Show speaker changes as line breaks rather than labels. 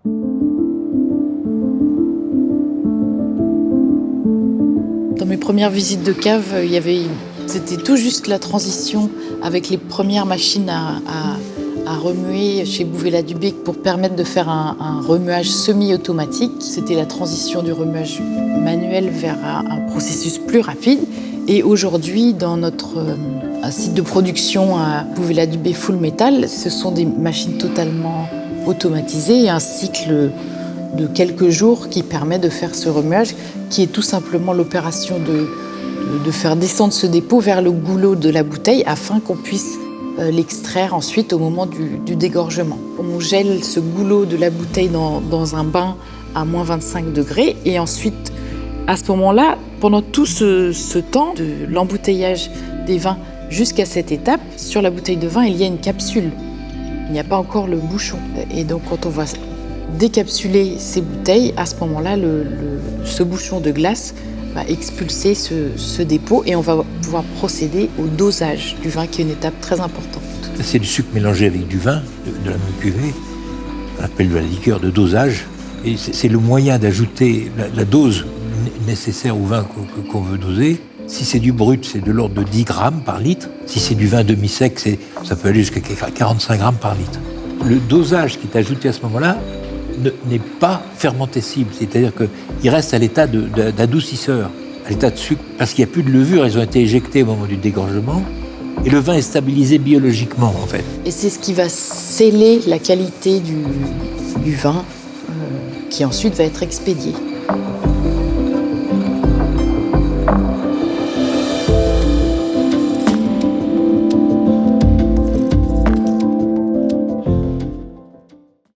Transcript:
Dans mes premières visites de cave, c'était tout juste la transition avec les premières machines à remuer chez Bouvet-la-Dubec pour permettre de faire un remuage semi-automatique. C'était la transition du remuage manuel vers un processus plus rapide. Et aujourd'hui, dans notre site de production à Bouvet-la-Dubec Full Metal, ce sont des machines totalement automatisées et un cycle de quelques jours qui permet de faire ce remuage, qui est tout simplement l'opération de faire descendre ce dépôt vers le goulot de la bouteille afin qu'on puisse l'extraire ensuite au moment du dégorgement. On gèle ce goulot de la bouteille dans un bain à moins 25 degrés et ensuite, à ce moment-là, pendant tout ce temps de l'embouteillage des vins jusqu'à cette étape, sur la bouteille de vin, il y a une capsule. Il n'y a pas encore le bouchon. Et donc, quand on va décapsuler ces bouteilles, à ce moment-là, ce bouchon de glace va expulser ce dépôt et on va pouvoir procéder au dosage du vin, qui est une étape très importante.
C'est du sucre mélangé avec du vin, de la même cuvée. On appelle de la liqueur de dosage. Et c'est le moyen d'ajouter la dose nécessaire au vin qu'on veut doser. Si c'est du brut, c'est de l'ordre de 10 grammes par litre. Si c'est du vin demi-sec, ça peut aller jusqu'à 45 grammes par litre. Le dosage qui est ajouté à ce moment-là n'est pas fermentescible, c'est-à-dire qu'il reste à l'état d'adoucisseur, à l'état de sucre, parce qu'il n'y a plus de levure, elles ont été éjectées au moment du dégorgement, et le vin est stabilisé biologiquement, en fait.
Et c'est ce qui va sceller la qualité du vin, qui ensuite va être expédié.